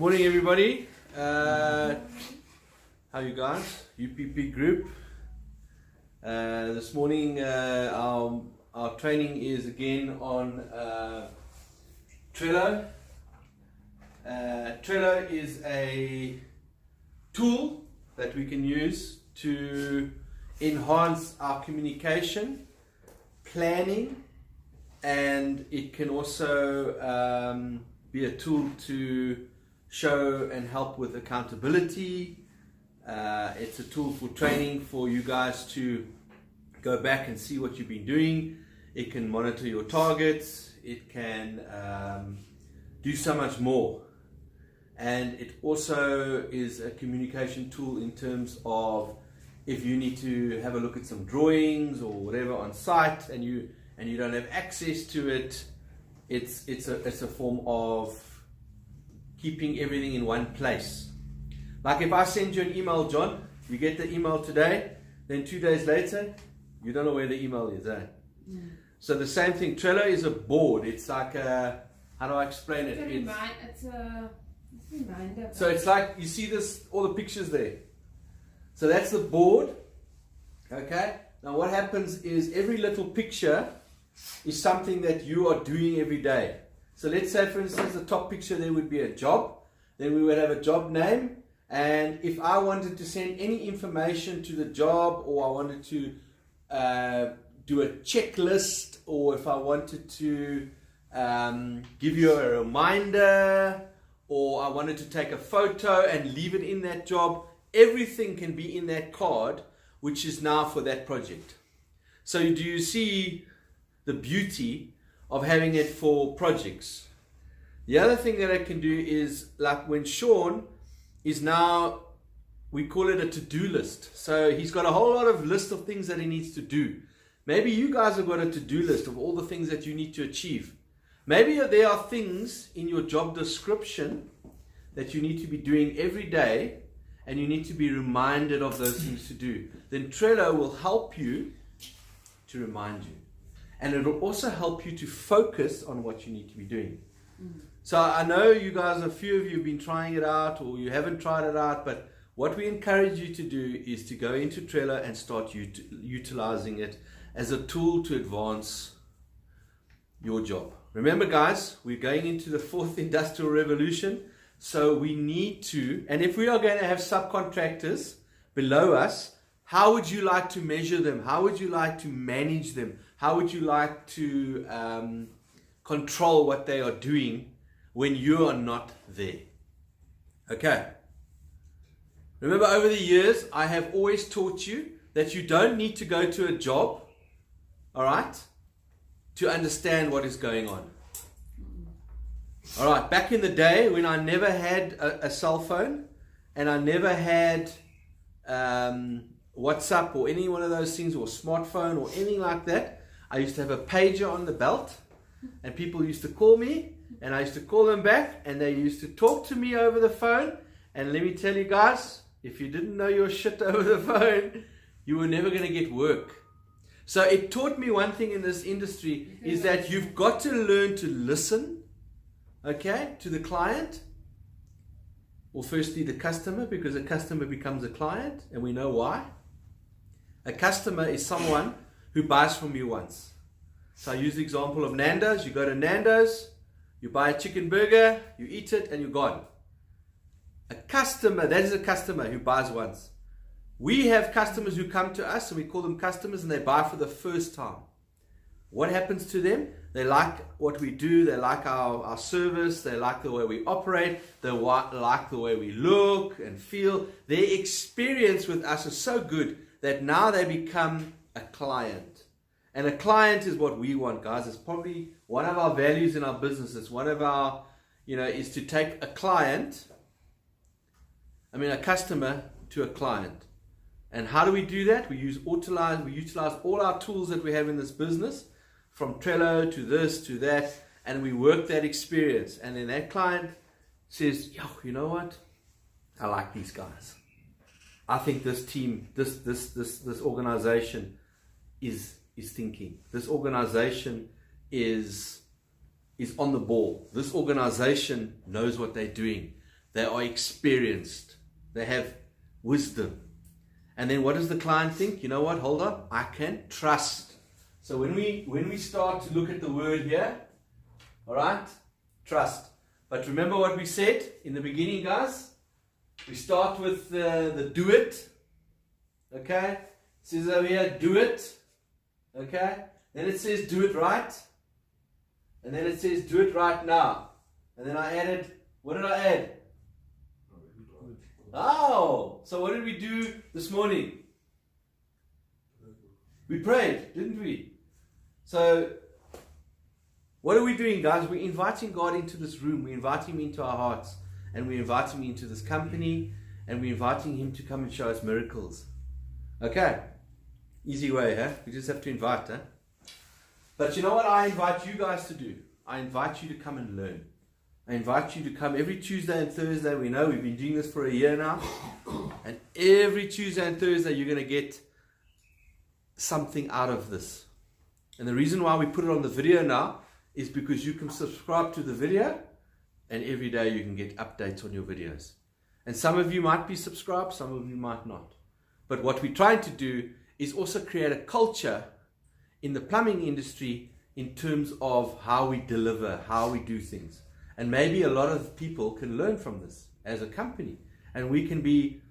Morning everybody. How you guys? UPP group. This morning our training is again on Trello. Trello is a tool that we can use to enhance our communication, planning, and it can also be a tool to show and help with accountability. It's a tool for training for you guys to go back and see what you've been doing. It can monitor your targets. It can do so much more. And it also is a communication tool in terms of if you need to have a look at some drawings or whatever on site and you don't have access to it, it's a form of keeping everything in one place. Like if I send you an email, John, you get the email today, then 2 days later, you don't know where the email is, eh? Mm. So the same thing, Trello is a board. It's like a, how do I explain it? It's a reminder. So it's like, you see this, all the pictures there. So that's the board, okay? Now what happens is every little picture is something that you are doing every day. So let's say, for instance, the top picture there would be a job. Then we would have a job name. And if I wanted to send any information to the job, or I wanted to do a checklist, or if I wanted to give you a reminder, or I wanted to take a photo and leave it in that job, everything can be in that card, which is now for that project. So do you see the beauty of having it for projects? The other thing that I can do is, like when Sean is now, we call it a to-do list. So he's got a whole lot of list of things that he needs to do. Maybe you guys have got a to-do list of all the things that you need to achieve. Maybe there are things in your job description that you need to be doing every day, and you need to be reminded of those things to do. Then Trello will help you to remind you. And it will also help you to focus on what you need to be doing. So I know you guys, a few of you have been trying it out, or you haven't tried it out, but what we encourage you to do is to go into Trello and start utilizing it as a tool to advance your job. Remember guys, we're going into the 4th industrial revolution, so we need to, and if we are going to have subcontractors below us, how would you like to measure them? How would you like to manage them? How would you like to control what they are doing when you are not there? Okay. Remember, over the years, I have always taught you that you don't need to go to a job, all right, to understand what is going on. All right, back in the day when I never had a cell phone and I never had WhatsApp or any one of those things, or smartphone or anything like that, I used to have a pager on the belt, and people used to call me, and I used to call them back, and they used to talk to me over the phone. And let me tell you guys, if you didn't know your shit over the phone, you were never going to get work. So it taught me one thing in this industry, is that you've got to learn to listen, okay, to the client. Well, firstly, the customer, because a customer becomes a client, and we know why. A customer is someone who buys from you once. So I use the example of Nando's. You go to Nando's, you buy a chicken burger, you eat it, and you're gone. A customer, that is a customer who buys once. We have customers who come to us, and we call them customers, and they buy for the first time. What happens to them? They like what we do, they like our service, they like the way we operate, they like the way we look and feel. Their experience with us is so good that now they become a client. And a client is what we want, guys. It's probably one of our values in our business. It's one of our, is to take a customer to a client. And how do we do that? We utilize all our tools that we have in this business, from Trello to this to that, and we work that experience. And then that client says, yo, you know what? I like these guys. I think this team, this organization is thinking. This organization is on the ball. This organization knows what they're doing. They are experienced. They have wisdom. And then what does the client think? You know what? Hold on. I can trust. So when we start to look at the word here, all right, trust. But remember what we said in the beginning, guys? We start with the do it. Okay? It says over here, do it. Okay? Then it says do it right. And then it says do it right now. And then I added, what did I add? Oh, so what did we do this morning? We prayed, didn't we? So, what are we doing, guys? We're inviting God into this room. We're inviting Him into our hearts. And we're inviting Him into this company. And we're inviting Him to come and show us miracles. Okay? Easy way, huh? We just have to invite, huh? But you know what I invite you guys to do? I invite you to come and learn. I invite you to come every Tuesday and Thursday. We know we've been doing this for a year now. And every Tuesday and Thursday you're going to get something out of this. And the reason why we put it on the video now is because you can subscribe to the video and every day you can get updates on your videos. And some of you might be subscribed, some of you might not. But what we're trying to do is also create a culture in the plumbing industry in terms of how we deliver, how we do things. And maybe a lot of people can learn from this as a company. And we can be,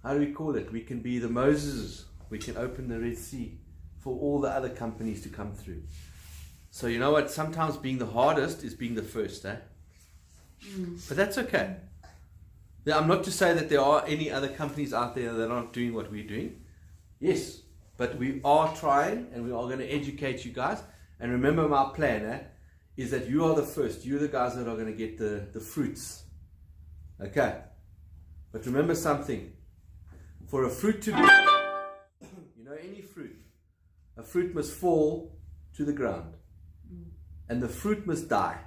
how do we call it? We can be the Moses. We can open the Red Sea for all the other companies to come through. So you know what? Sometimes being the hardest is being the first, eh? But that's okay. Now, I'm not to say that there are any other companies out there that aren't doing what we're doing. Yes, but we are trying and we are going to educate you guys. And remember my plan, is that you are the first. You're the guys that are going to get the fruits. Okay. But remember something. For a fruit to be, you know, any fruit, a fruit must fall to the ground. And the fruit must die.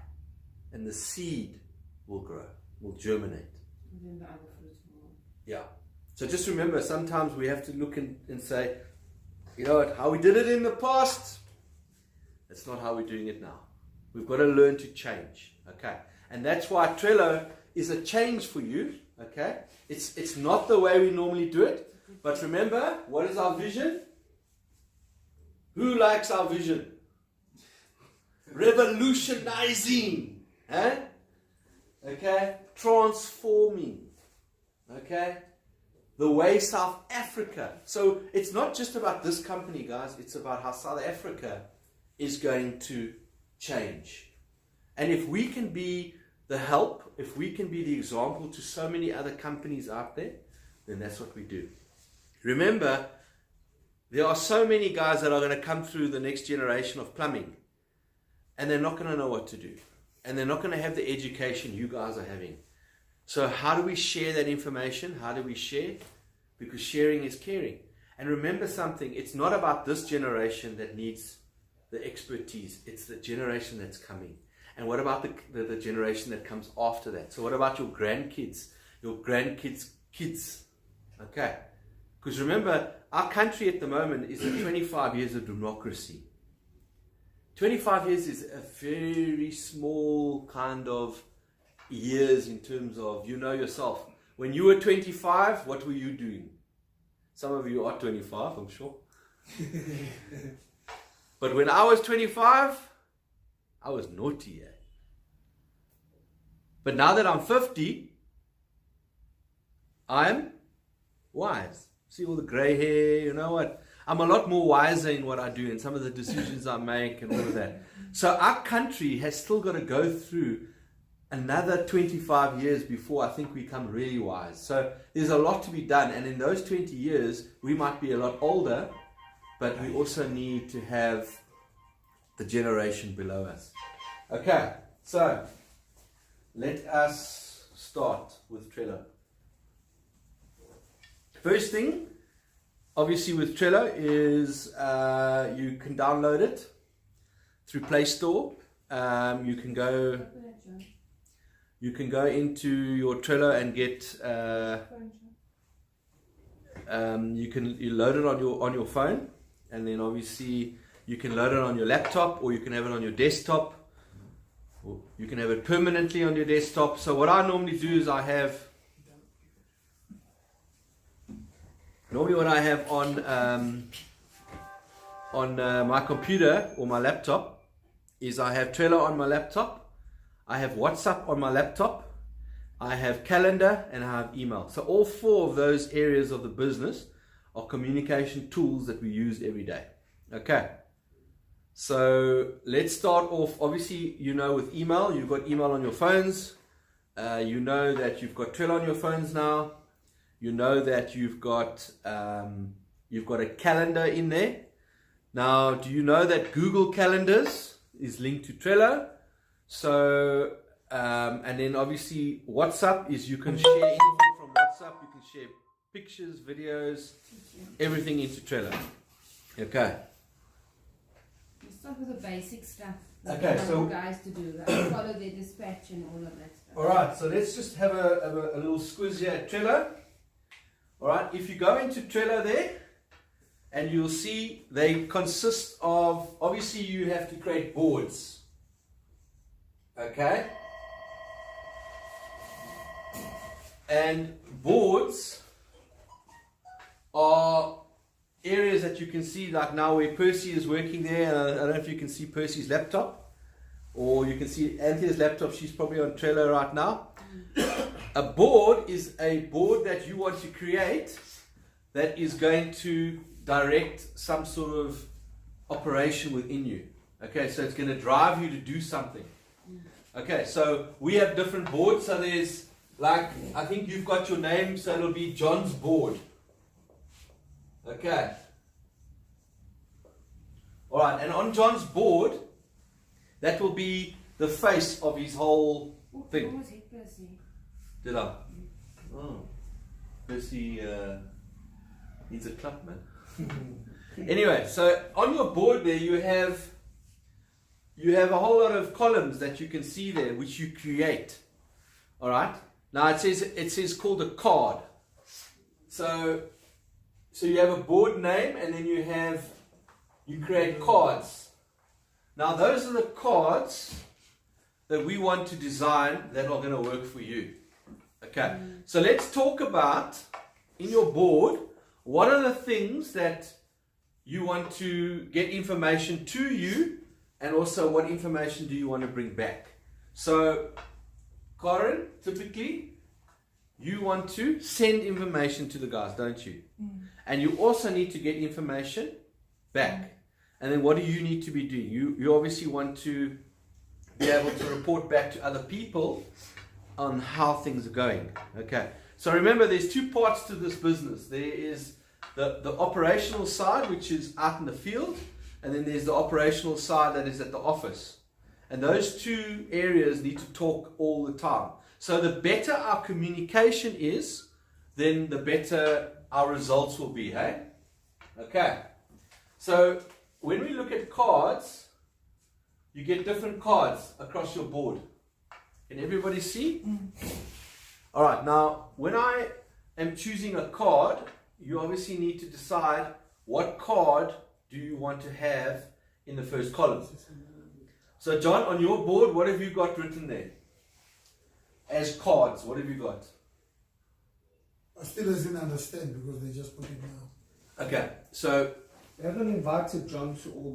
And the seed will grow, will germinate. And then the other fruits will. Yeah. So just remember, sometimes we have to look and say, you know what, how we did it in the past, that's not how we're doing it now. We've got to learn to change. Okay. And that's why Trello is a change for you. Okay. It's not the way we normally do it. But remember, what is our vision? Who likes our vision? Revolutionizing. Eh? Okay. Transforming. Okay. The way South Africa. So it's not just about this company, guys. It's about how South Africa is going to change. And if we can be the help, if we can be the example to so many other companies out there, then that's what we do. Remember, there are so many guys that are going to come through the next generation of plumbing, and they're not going to know what to do. And they're not going to have the education you guys are having. So how do we share that information? How do we share? Because sharing is caring. And remember something, it's not about this generation that needs the expertise. It's the generation that's coming. And what about the generation that comes after that? So what about your grandkids? Your grandkids' kids? Okay. Because remember, our country at the moment is in 25 years of democracy. 25 years is a very small kind of years in terms of, you know yourself. When you were 25, what were you doing? Some of you are 25, I'm sure. But when I was 25, I was naughty. But now that I'm 50, I'm wise. See all the grey hair, you know what? I'm a lot more wiser in what I do and some of the decisions I make and all of that. So our country has still got to go through another 25 years before I think we become really wise. So there's a lot to be done. And in those 20 years, we might be a lot older, but we also need to have the generation below us. Okay, so let us start with Trello. First thing, obviously with Trello is you can download it through Play Store. You can go into your Trello and get you load it on your phone, and then obviously you can load it on your laptop, or you can have it on your desktop, or you can have it permanently on your desktop. So what I normally do is I have on my computer or my laptop is I have Trello on my laptop, I have WhatsApp on my laptop, I have calendar, and I have email. So all four of those areas of the business are communication tools that we use every day. Okay, so let's start off. Obviously, you know, with email, you've got email on your phones. You know that you've got Trello on your phones now. You know that you've got a calendar in there. Now, do you know that Google Calendars is linked to Trello? So, and then obviously WhatsApp is you can share anything from WhatsApp. You can share pictures, videos, everything into Trello. Okay. Let's start with the basic stuff. Okay, so guys to do that, follow their dispatch and all of that stuff. All right, so let's just have a little squiz here at Trello. All right, if you go into Trello there, and you'll see they consist of, obviously you have to create boards. Okay? And boards are areas that you can see, like now where Percy is working there. I don't know if you can see Percy's laptop, or you can see Anthea's laptop. She's probably on Trello right now. A board is a board that you want to create that is going to direct some sort of operation within you. Okay, so it's going to drive you to do something. Okay, so we have different boards. So there's, like, I think you've got your name, so it'll be John's board. Okay. All right, and on John's board, that will be the face of his whole thing. What was it, Percy? Did I? Oh, Percy needs a clap, man. Anyway, so on your board there you have a whole lot of columns that you can see there, which you create. All right. Now it says called a card. So you have a board name, and then you create cards. Now those are the cards that we want to design that are going to work for you. Okay. So let's talk about in your board, what are the things that you want to get information to you, and also what information do you want to bring back? So, Karen, typically, you want to send information to the guys, don't you? And you also need to get information back. And then what do you need to be doing? You obviously want to be able to report back to other people on how things are going. Okay. So remember, there's two parts to this business. There is the operational side, which is out in the field, and then there's the operational side that is at the office. And those two areas need to talk all the time. So the better our communication is, then the better our results will be, hey? Okay. So when we look at cards, you get different cards across your board. Can everybody see? All right, now when I am choosing a card, you obviously need to decide what card do you want to have in the first column. So John, on your board, what have you got written there? As cards, what have you got? I still doesn't understand because they just put it now. Okay, so... We haven't invited John to all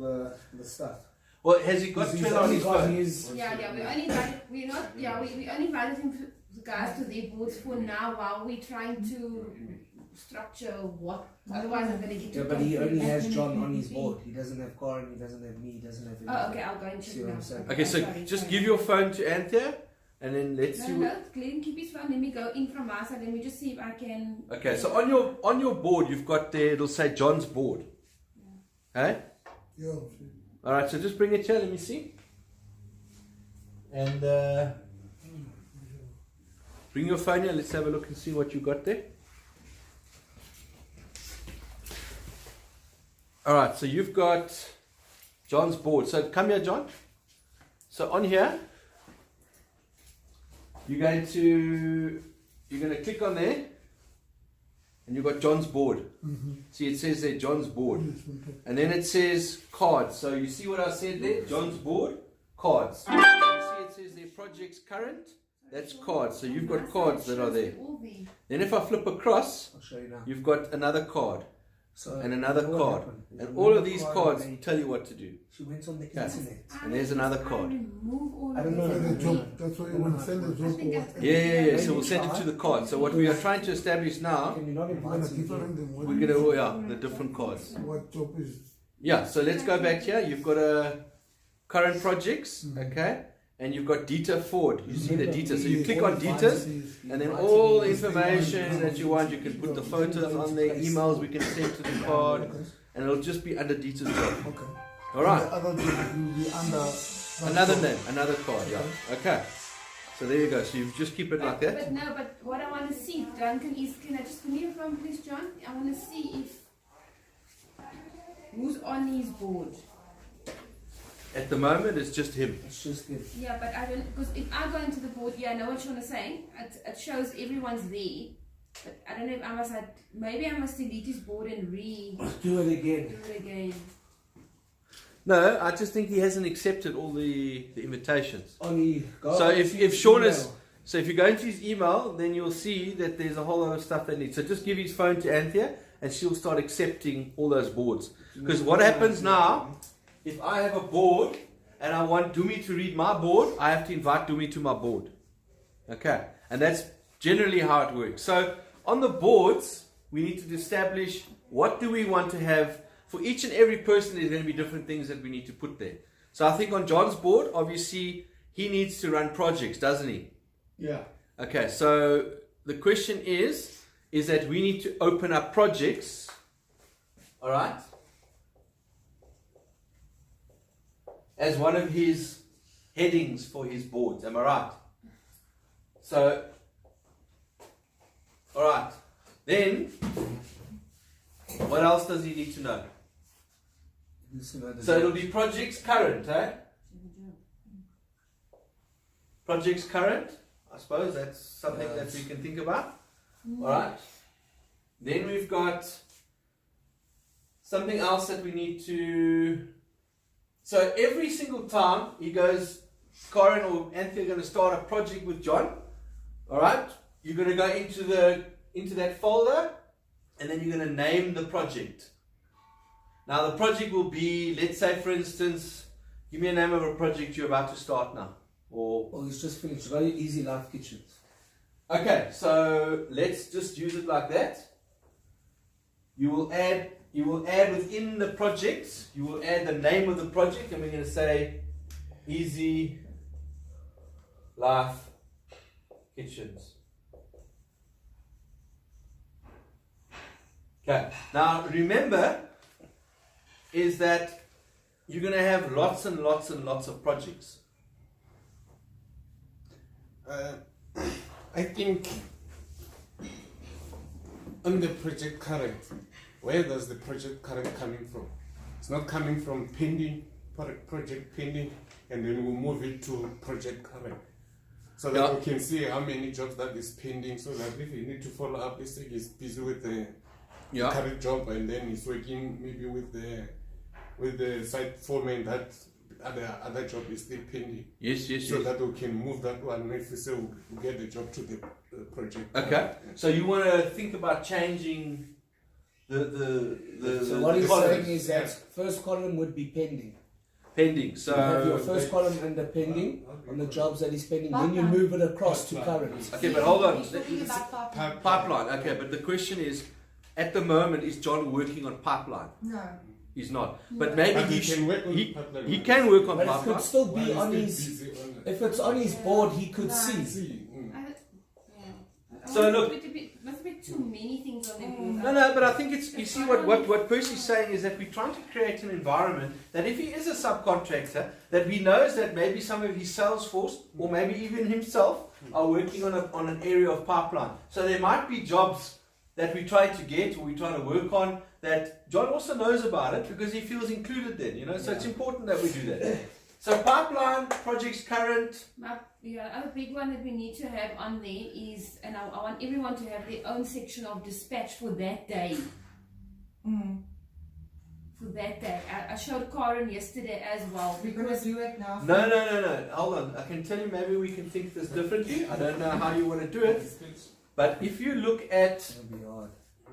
the stuff. Well, has he got Trello on his phone? We only invited him, the guys, to their boards for now while we're trying to structure what. Otherwise, I'm going to get. Yeah, but he only has John on his board. He doesn't have Karen. He doesn't have me. He doesn't have. Oh, okay. I'll go and check now. Okay, so just give your phone to Anthea, and then let's see. No, let him keep his phone. Let me go in from us, and let me just see if I can. Okay, so on your board, you've got there. It'll say John's board. Hey. Yeah. All right, so just bring it here. Let me see. And bring your phone here. Let's have a look and see what you got there. All right, so you've got John's board. So come here, John. So on here, you're going to click on there, and you've got John's board. See, it says there John's board, and then it says cards. So you see what I said there? John's board, cards. You see it says there projects current, that's cards. So you've got cards that are there. Then if I flip across, I'll show you now. you've got another card So and another what card. happened is And all of another these card cards they- tell you what to do. She went on the Yeah. internet. And there's another card. I don't know. Send the job. That's why you want to send the job to what? Yeah. So we'll send it to the card. So what we are trying to establish now, Can you not You're invite gonna him? different than what? we're going to, the different cards. What job is? Yeah, so let's go back here. You've got a current projects, okay? And you've got data forward. You see the data. So you click on data, and then all the information that you want, you can put the photos on there, emails we can send to the card, and it'll just be under details job. Okay. All right. The other job will be under that Another job. name, another card, yeah. Okay. So there you go. So you just keep it like that. But no, but what I want to see, Duncan, is can I just put your phone, please, John? I want to see if who's on his board. At the moment, it's just him. It's just good. Yeah, but I don't, because if I go into the board, yeah, I know what Sean is saying. It shows everyone's there, but I don't know if I must, maybe I must delete his board and Do it do again. it again. No, I just think he hasn't accepted all the invitations. Only go So on if to Sean email. is, so if you go into his email, then you'll see that there's a whole lot of stuff they need. So just give his phone to Anthea, and she'll start accepting all those boards. Because what happens now, if I have a board and I want Dumi to read my board, I have to invite Dumi to my board. Okay, and that's generally how it works. So on the boards, we need to establish what do we want to have. For each and every person, there's going to be different things that we need to put there. So I think on John's board, obviously, he needs to run projects, doesn't he? Yeah. Okay, so the question is that we need to open up projects, all right, as one of his headings for his boards. Am I right? So, all right, then what else does he need to know? So it'll be projects current, eh? Projects current, I suppose that's something that we can think about. Alright. Then we've got something else that we need to. So every single time he goes, Karen or Anthony are going to start a project with John. Alright? You're going to go into that folder, and then you're going to name the project. Now the project will be, let's say for instance, give me a name of a project you're about to start now. Well, it's just finished. Very easy life kitchens. Okay, so let's just use it like that. You will add within the project, you will add the name of the project, and we're going to say Easy Life Kitchens. Okay, now remember is that you're going to have lots and lots and lots of projects. I think on the project current, where does the project current coming from? It's not coming from pending, project pending, and then we'll move it to project current. So that we can see how many jobs that is pending, so that if you need to follow up, let's say he's busy with the current job, and then he's working maybe with the site foreman that other job is still pending. Yes. So that we can move that one if we say we get the job to the project. Okay. So you want to think about changing the So what he's columns. saying is that first column would be pending. Pending. So You have your first column under pending on the jobs that is pending. Then you move it across to current. okay, but hold on. We're talking about Pipeline. Okay, but the question is, at the moment, is John working on pipeline? No. He's not. But maybe But he can work on pipeline. he can work on But it pipeline. could still While be he's on still his. busy on If it's on his board, he could see. So look- must be too many things on the board. No, but I think it's, you see what Percy's saying is that we're trying to create an environment that if he is a subcontractor, that he knows that maybe some of his sales force, or maybe even himself, are working on an area of pipeline. So there might be jobs that we're trying to get, or we're trying to work on, that John also knows about it, because he feels included then, so it's important that we do that. So pipeline, projects current. The other big one that we need to have on there is, and I want everyone to have their own section of dispatch for that day. for that day. I showed Karen yesterday as well. We're going to do it now. No. Hold on. I can tell you, maybe we can think this differently. I don't know how you want to do it. But if you look at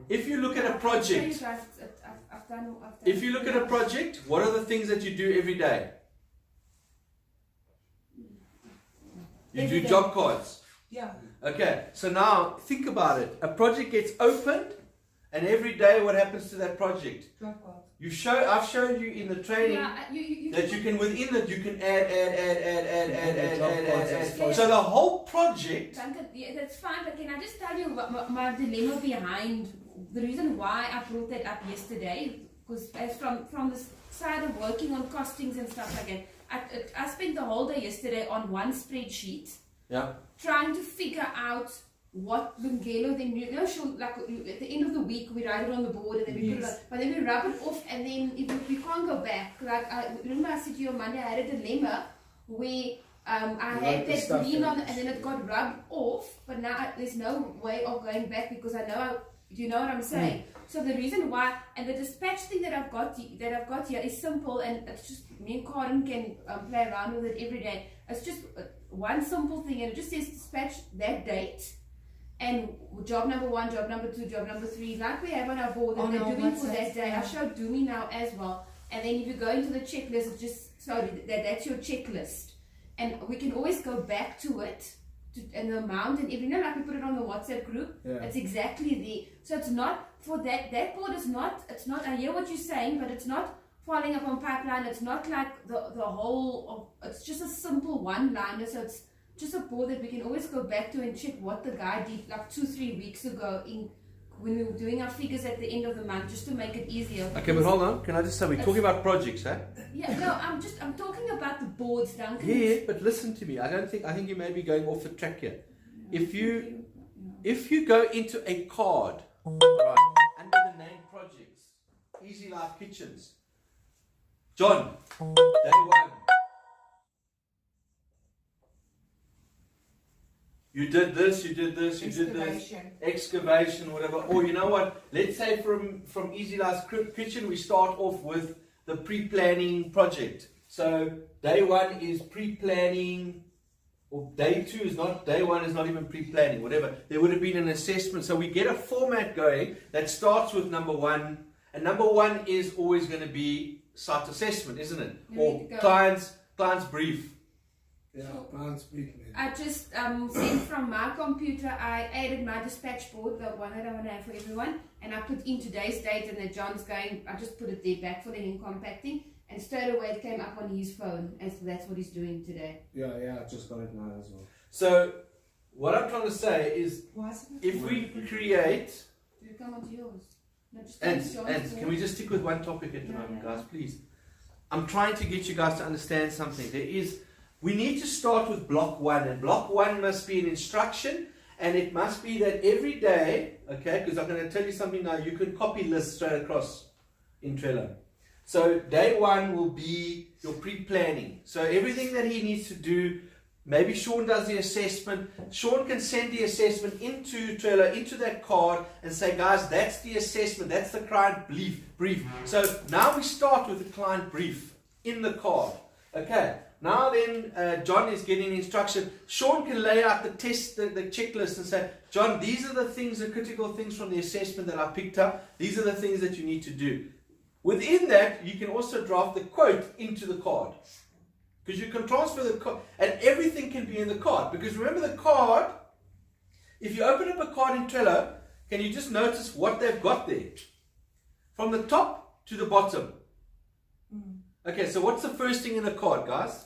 a project, if you look at a project, what are the things that you do every day? You do job cards. Yeah. Okay, so now think about it. A project gets opened, and every day what happens to that project? I've shown you in the training that you can, within it, you can add. So the whole project. Duncan, yeah, that's fine, but can I just tell you my dilemma behind the reason why I brought that up yesterday? Because as from the side of working on costings and stuff like that, I spent the whole day yesterday on one spreadsheet, trying to figure out what Lungelo then like at the end of the week we write it on the board and then we put it on, but then we rub it off and then we can't go back. Like remember I said to you on Monday I had a dilemma where I had that green on and then it got rubbed off, but now there's no way of going back because I know do you know what I'm saying? So the reason why, and the dispatch thing that I've got here is simple, and it's just me and Karen can play around with it every day. It's just one simple thing, and it just says dispatch that date, and job number 1, job number 2, job number 3, like we have on our board, and they're doing for that day. I showed Doomy now as well, and then if you go into the checklist, it's just that's your checklist, and we can always go back to it. And the amount and every like we put it on the WhatsApp group, it's exactly there. So it's not for that board is not, it's not, I hear what you're saying, but it's not following up on pipeline. It's not like the whole of, it's just a simple one-liner. So it's just a board that we can always go back to and check what the guy did like 2-3 weeks ago when we were doing our figures at the end of the month, just to make it easier. Okay, but hold on. Can I just say, we're talking about projects, eh? Yeah, no, I'm talking about the boards, Duncan. Yeah, but listen to me. I think you may be going off the track here. If you go into a card, right, under the name projects, Easy Life Kitchens, John, day 1. You did this, you did this, you did this, excavation, whatever. Or you know what? Let's say from Easy Life's Kitchen, we start off with the pre-planning project. So day 1 is pre-planning, or day 2 is not, day 1 is not even pre-planning, whatever. There would have been an assessment. So we get a format going that starts with number 1, and number 1 is always going to be site assessment, isn't it? Or client's brief. Yeah, client's brief. I just sent from my computer, I added my dispatch board, the one that I want to have for everyone, and I put in today's date and that John's going, I just put it there back for the him compacting, and straight away it came up on his phone, and so that's what he's doing today. Yeah, I just got it now as well. So, what I'm trying to say is, if we create... Did it come onto yours? No, just and can we just stick with one topic at the moment, guys, please? I'm trying to get you guys to understand something. We need to start with block 1, and block 1 must be an instruction, and it must be that every day, okay, because I'm going to tell you something now, you can copy lists straight across in Trello. So day 1 will be your pre-planning. So everything that he needs to do, maybe Sean does the assessment, Sean can send the assessment into Trello, into that card, and say, guys, that's the assessment, that's the client brief. So now we start with the client brief in the card, okay. Now then, John is getting instruction. Sean can lay out the test, the checklist, and say, John, these are the things, the critical things from the assessment that I picked up. These are the things that you need to do. Within that, you can also draft the quote into the card. Because you can transfer the card, and everything can be in the card. Because remember the card, if you open up a card in Trello, can you just notice what they've got there? From the top to the bottom. Okay, so what's the first thing in the card, guys?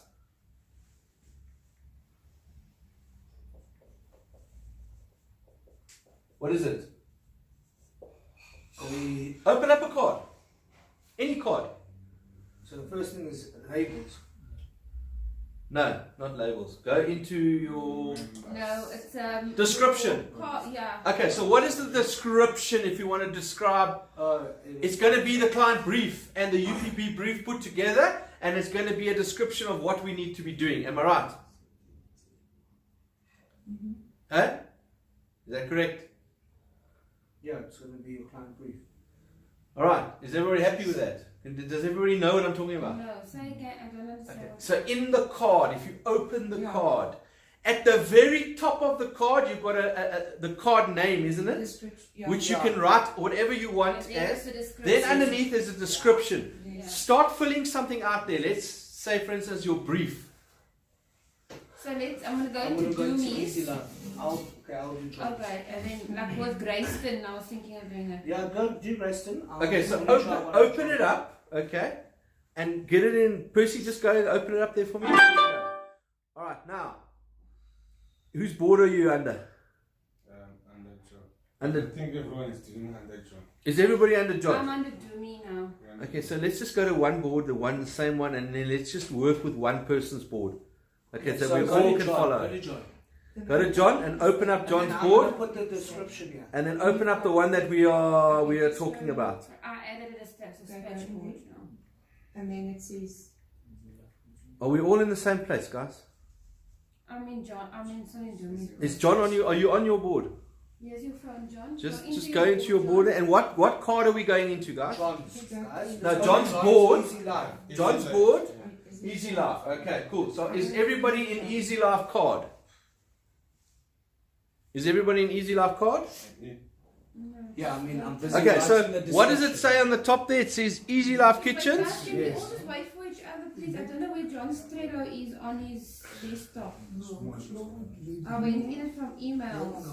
What is it? Open up a card. Any card. So the first thing is labels. No, not labels. Go into your... No, it's... description. Yeah. Okay, so what is the description if you want to describe... it's going to be the client brief and the UPP brief put together, and it's going to be a description of what we need to be doing. Am I right? Mm-hmm. Huh? Is that correct? Yeah, it's going to be a client brief. Alright, is everybody happy with that? And does everybody know what I'm talking about? No, say again. I don't understand. Okay. So in the card, if you open the card, at the very top of the card, you've got the card name, isn't it? Which you can write whatever you want as. Then underneath there's a description. Yeah. Start filling something out there. Let's say, for instance, your brief. So I'm going to go into do Easy me. Love. I'll do jobs. Okay, and then like with Grayston, I was thinking of doing it. Yeah, go do Grayston. Okay, so open it up, okay, and get it in. Percy, just go and open it up there for me. All right, now, whose board are you under? Under John. Under. I think everyone is doing under John. Is everybody under John? I'm under do me now. Okay, so let's just go to one board, the same one, and then let's just work with one person's board. Okay, so we all can follow. Go to John. Go to John and open up John's I'm board, gonna put the description here. and then open up the one that we are talking about. I added it as text, a splash board now. And then it says, Are we all in the same place, guys? I'm in sorry, do me. Is John on you? Are you on your board? Here's your phone, John. Just go into your board. And what card are we going into, guys? John's, guys. No, John's board. Easy Life. John's board. Easy Life. Okay, cool. So is everybody in Easy Life card? Is everybody in Easy Life card? Yeah, I mean, I'm busy. Okay, so writing the what does it description. say on the top there? It says Easy Life Kitchens. But can we all just wait for each other, please? I don't know where John's Trello is on his desktop. I went in it from emails.